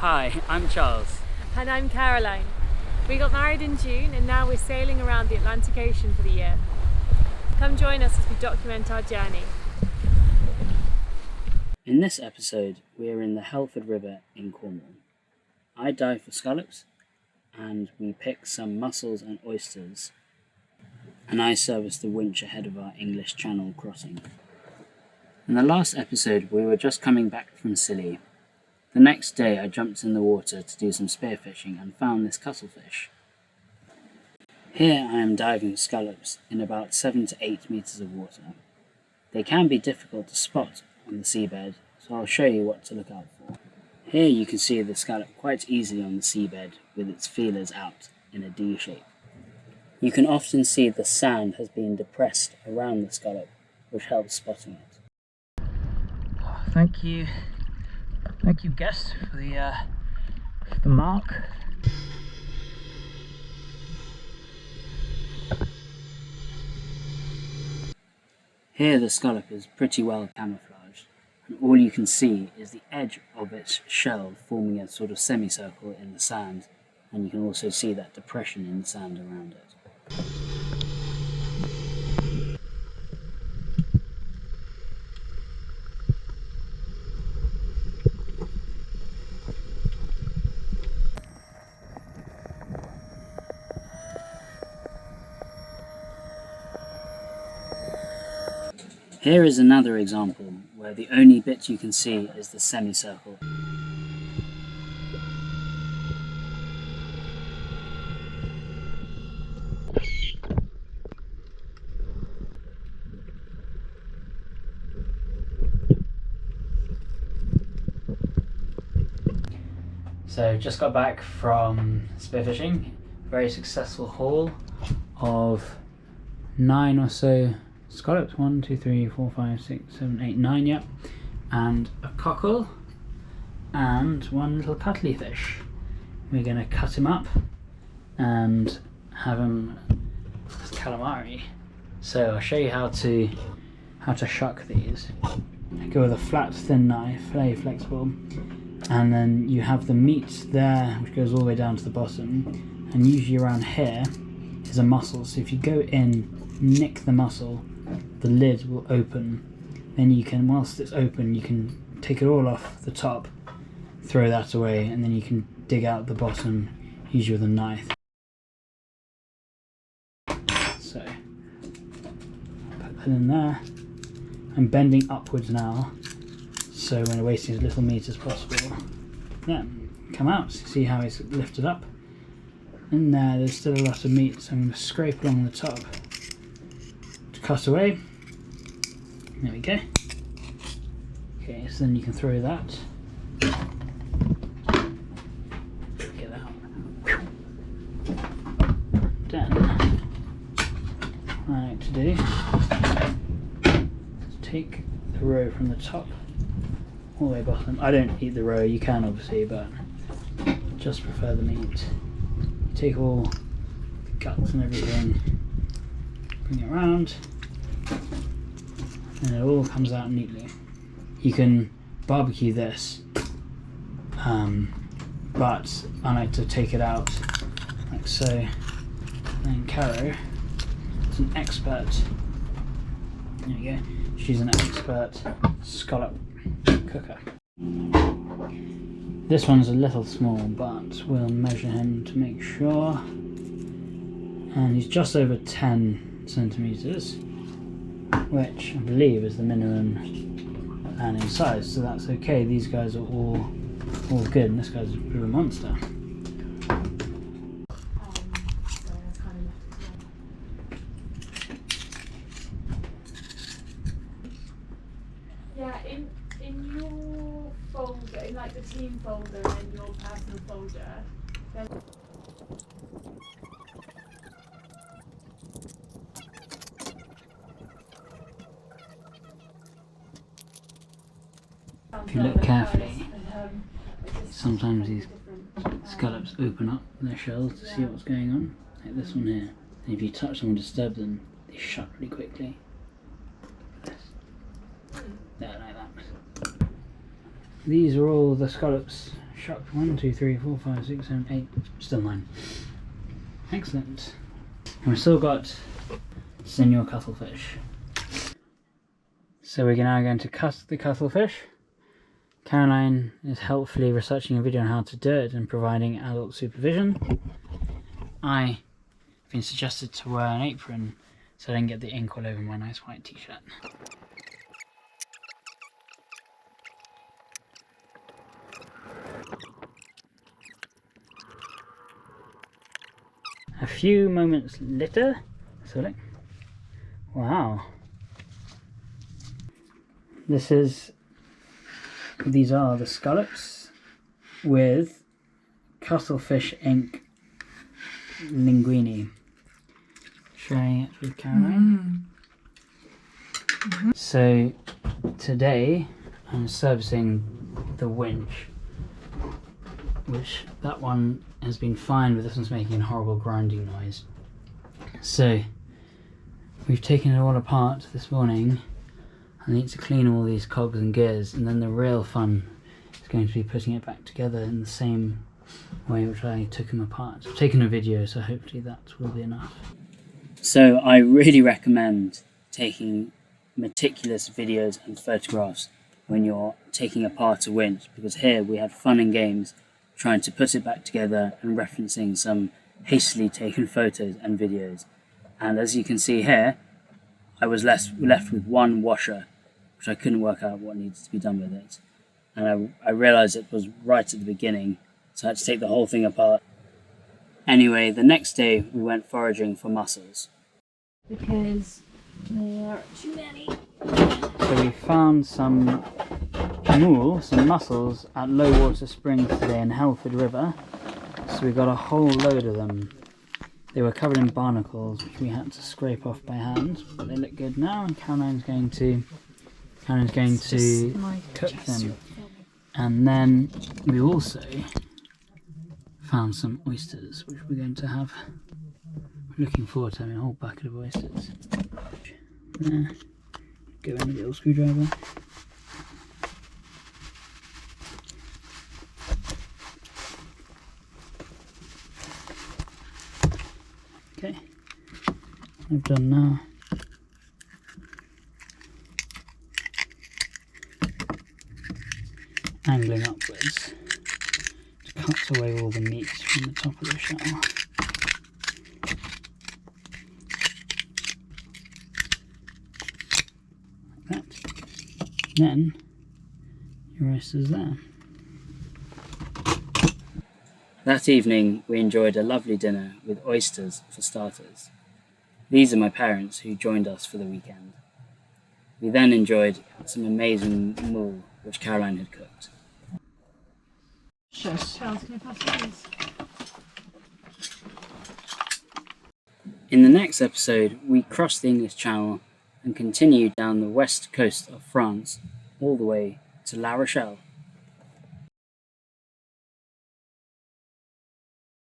Hi, I'm Charles. And I'm Caroline. We got married in June and now we're sailing around the Atlantic Ocean for the year. Come join us as we document our journey. In this episode, we are in the Helford River in Cornwall. I dive for scallops and we pick some mussels and oysters, and I service the winch ahead of our English Channel crossing. In the last episode, we were just coming back from Scilly. The next day I jumped in the water to do some spearfishing and found this cuttlefish. Here I am diving for scallops in about 7 to 8 metres of water. They can be difficult to spot on the seabed, so I'll show you what to look out for. Here you can see the scallop quite easily on the seabed with its feelers out in a D shape. You can often see the sand has been depressed around the scallop, which helps spotting it. Thank you guest for the mark. Here the scallop is pretty well camouflaged, and all you can see is the edge of its shell forming a sort of semicircle in the sand, and you can also see that depression in the sand around it. Here is another example where the only bit you can see is the semicircle. So just got back from spearfishing, very successful haul of 9 or so scallops, 1, 2, 3, 4, 5, 6, 7, 8, 9, yep, and a cockle and one little cuttley fish. We're going to cut him up and have him as calamari. So I'll show you how to shuck these. Go with a flat thin knife, very flexible, and then you have the meat there which goes all the way down to the bottom, and usually around here is a mussel. So if you go in, nick the mussel, the lid will open, then you can, whilst it's open, you can take it all off the top, throw that away, and then you can dig out the bottom, usually with a knife. So put that in there. I'm bending upwards now, so we're wasting as little meat as possible. Yeah, come out, see how it's lifted up. In there, there's still a lot of meat, so I'm going to scrape along the top to cut away. There we go. Okay, so then you can throw that. Get that out. Then, what I like to do is take the roe from the top all the way bottom. I don't eat the roe, you can obviously, but just prefer the meat. You take all the guts and everything, bring it around, and it all comes out neatly. You can barbecue this, but I like to take it out like so. And then Caro is an expert. There you go. She's an expert scallop cooker. This one's a little small, but we'll measure him to make sure. And he's just over 10 centimetres, which I believe is the minimum landing size, so that's okay. These guys are all good, and this guy's a bit of a monster. Yeah, in your folder, in like the team folder and your personal folder, then if you look carefully, sometimes these scallops open up their shells to see what's going on, like this one here. And if you touch them and disturb them, they shut really quickly. There, like that. These are all the scallops Shocked. 1, 2, 3, 4, 5, 6, 7, 8. Still 9. Excellent. And we've still got senior cuttlefish. So we're now going to cut the cuttlefish. Caroline is helpfully researching a video on how to do it and providing adult supervision. I've been suggested to wear an apron so I don't get the ink all over my nice white t-shirt. A few moments later, so look, wow, these are the scallops with cuttlefish ink linguine. Sharing it with Caroline. So today I'm servicing the winch, which that one has been fine, but this one's making a horrible grinding noise. So we've taken it all apart this morning. I need to clean all these cogs and gears, and then the real fun is going to be putting it back together in the same way which I took them apart. I've taken a video, so hopefully that will be enough. So I really recommend taking meticulous videos and photographs when you're taking apart a winch, because here we had fun and games trying to put it back together and referencing some hastily taken photos and videos. And as you can see here, I was left with one washer, which I couldn't work out what needed to be done with it. And I realised it was right at the beginning, so I had to take the whole thing apart. Anyway, the next day we went foraging for mussels. Because there are too many. So we found some mussels at low water springs today in Helford River. So we got a whole load of them. They were covered in barnacles, which we had to scrape off by hand, but they look good now, and Caroline's going to cook them. And then we also found some oysters, which we're going to have. We're looking forward to having a whole bucket of oysters. There. Go in with the little screwdriver. Okay, I've done now. Angling upwards to cut away all the meat from the top of the shell. Like that. Then your oysters there. That evening we enjoyed a lovely dinner with oysters for starters. These are my parents who joined us for the weekend. We then enjoyed some amazing moules which Caroline had cooked. Charles, can I pass you this? In the next episode we crossed the English Channel and continued down the west coast of France all the way to La Rochelle.